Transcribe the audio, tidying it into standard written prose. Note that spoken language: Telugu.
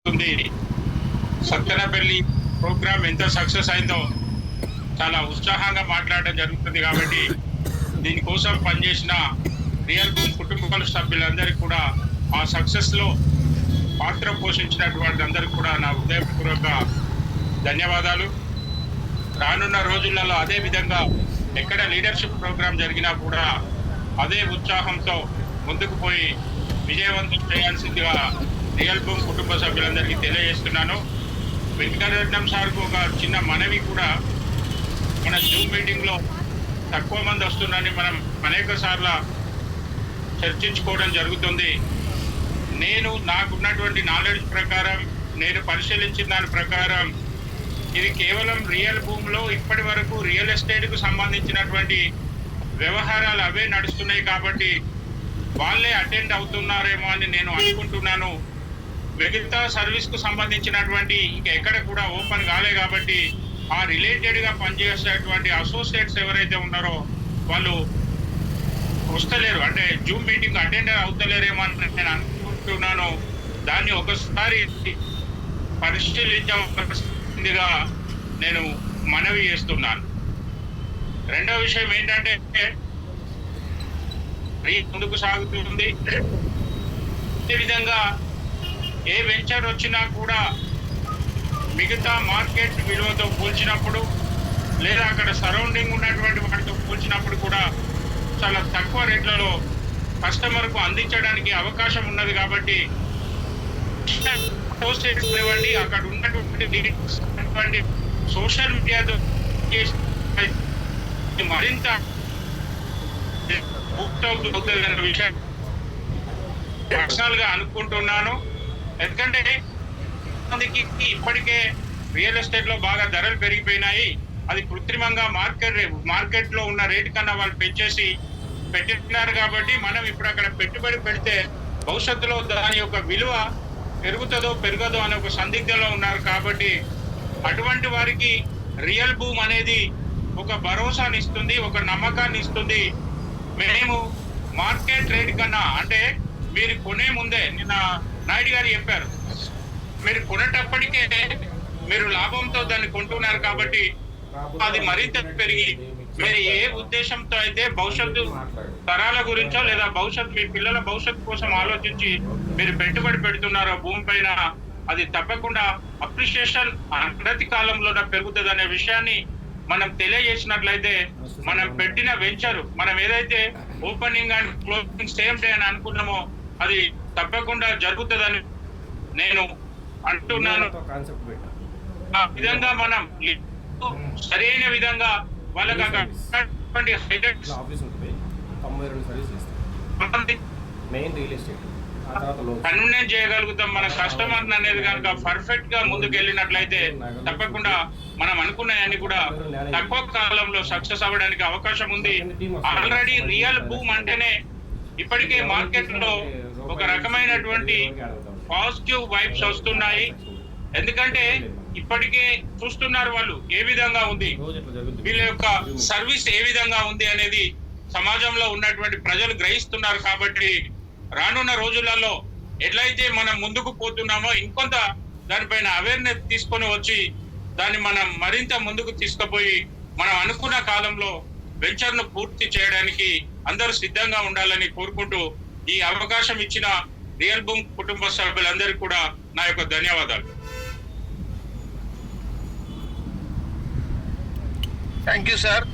జరుగుతుంది. సత్తెనపల్లి ప్రోగ్రామ్ ఎంత సక్సెస్ అయిందో చాలా ఉత్సాహంగా మాట్లాడడం జరుగుతుంది. కాబట్టి దీనికోసం పనిచేసిన రియల్ భూమి కుటుంబ సభ్యులందరికీ కూడా ఆ సక్సెస్ లో పాత్ర పోషించినటువంటి అందరికీ కూడా నా హృదయపూర్వక ధన్యవాదాలు. రానున్న రోజులలో అదే విధంగా ఎక్కడ లీడర్షిప్ ప్రోగ్రాం జరిగినా కూడా అదే ఉత్సాహంతో ముందుకు పోయి విజయవంతం చేయాల్సిందిగా రియల్ భూమి కుటుంబ సభ్యులందరికీ తెలియజేస్తున్నాను. వెంకటరత్నం సార్కు ఒక చిన్న మనవి కూడా, మన జూమ్ మీటింగ్ లో తక్కువ మంది వస్తున్నారని మనం అనేక సార్లు చర్చించుకోవడం జరుగుతుంది. నేను నాకున్నటువంటి నాలెడ్జ్ ప్రకారం, నేను పరిశీలించిన దాని ప్రకారం ఇది కేవలం రియల్ భూమిలో ఇప్పటి వరకు రియల్ ఎస్టేట్ కు సంబంధించినటువంటి వ్యవహారాలు అవే నడుస్తున్నాయి కాబట్టి వాళ్ళే అటెండ్ అవుతున్నారేమో అని నేను అనుకుంటున్నాను. మిగతా సర్వీస్ కు సంబంధించినటువంటి ఇంకా ఎక్కడ కూడా ఓపెన్ కాలే కాబట్టి ఆ రిలేటెడ్ గా పనిచేసేటువంటి అసోసియేట్స్ ఎవరైతే ఉన్నారో వాళ్ళు వస్తలేరు, అంటే జూమ్ మీటింగ్ అటెండ్ అవుతలేరేమో అని నేను అనుకుంటున్నాను. దాన్ని ఒకసారి పరిశీలించవలసిందిగా నేను మనవి చేస్తున్నాను. రెండవ విషయం ఏంటంటే ముందుకు సాగుతుంది. అదే విధంగా ఏ వెంచర్ వచ్చినా కూడా మిగతా మార్కెట్ విలువతో పోల్చినప్పుడు లేదా అక్కడ సరౌండింగ్ ఉన్నటువంటి వాటితో పోల్చినప్పుడు కూడా చాలా తక్కువ రేట్లలో కస్టమర్కు అందించడానికి అవకాశం ఉన్నది. కాబట్టి ఇవ్వండి, అక్కడ ఉన్నటువంటి సోషల్ మీడియాతో మరింత అవుతుందన్న విషయం పర్సనల్ గా అనుకుంటున్నాను. ఎందుకంటే మందికి ఇప్పటికే రియల్ ఎస్టేట్ లో బాగా ధరలు పెరిగిపోయినాయి. అది కృత్రిమంగా మార్కెట్ లో ఉన్న రేటు కన్నా వాళ్ళు పెంచేసి పెట్టినారు. కాబట్టి మనం ఇప్పుడు అక్కడ పెట్టుబడి పెడితే భవిష్యత్తులో దాని యొక్క విలువ పెరుగుతుందో పెరగదో అనే ఒక సందిగ్ధంలో ఉన్నారు. కాబట్టి అటువంటి వారికి రియల్ భూమ్ అనేది ఒక భరోసాని ఇస్తుంది, ఒక నమ్మకాన్ని ఇస్తుంది. మేము మార్కెట్ రేట్ కన్నా, అంటే మీరు కొనే ముందే నిన్న నాయుడు గారు చెప్పారు, మీరు కొనేటప్పటికే మీరు లాభంతో దాన్ని కొంటున్నారు. కాబట్టి అది మరింత పెరిగి మీరు ఏ ఉద్దేశంతో అయితే భవిష్యత్తు తరాల గురించో లేదా మీ పిల్లల భవిష్యత్తు కోసం ఆలోచించి మీరు పెట్టుబడి పెడుతున్నారో భూమి పైన, అది తప్పకుండా అప్రిషియేషన్ అనతి కాలంలో పెరుగుతుంది అనే విషయాన్ని మనం తెలియజేసినట్లయితే మనం పెట్టిన వెంచర్, మనం ఏదైతే opening and closing same day అని అనుకున్నామో అది తప్పకుండా జరుగుతుందని నేను అంటున్నాను. ఆ విధంగా మనం సరైన విధంగా వాళ్ళకి కన్వీనియన్స్ చేయగలుగుతాం. మన కస్టమర్ అనేది కనుక పర్ఫెక్ట్ గా ముందుకు వెళ్ళినట్లయితే తప్పకుండా మనం అనుకున్నాయన్ని కూడా తక్కువ కాలంలో సక్సెస్ అవ్వడానికి అవకాశం ఉంది. ఆల్రెడీ రియల్ భూమ్ అంటేనే ఇప్పటికే మార్కెట్ లో ఒక రకమైనటువంటి పాజిటివ్ వైబ్స్ వస్తున్నాయి. ఎందుకంటే ఇప్పటికే చూస్తున్నారు వాళ్ళు ఏ విధంగా ఉంది, వీళ్ళ యొక్క సర్వీస్ ఏ విధంగా ఉంది అనేది సమాజంలో ఉన్నటువంటి ప్రజలు గ్రహిస్తున్నారు. కాబట్టి రానున్న రోజులలో ఎట్లయితే మనం ముందుకు పోతున్నామో ఇంకొంత దానిపైన అవేర్నెస్ తీసుకొని వచ్చి దాన్ని మనం మరింత ముందుకు తీసుకుపోయి మనం అనుకున్న కాలంలో వెంచర్ ను పూర్తి చేయడానికి అందరూ సిద్ధంగా ఉండాలని కోరుకుంటూ ఈ అవకాశం ఇచ్చిన రియల్ భూమ్ కుటుంబ సభ్యులందరికీ కూడా నా యొక్క ధన్యవాదాలు. Thank you sir.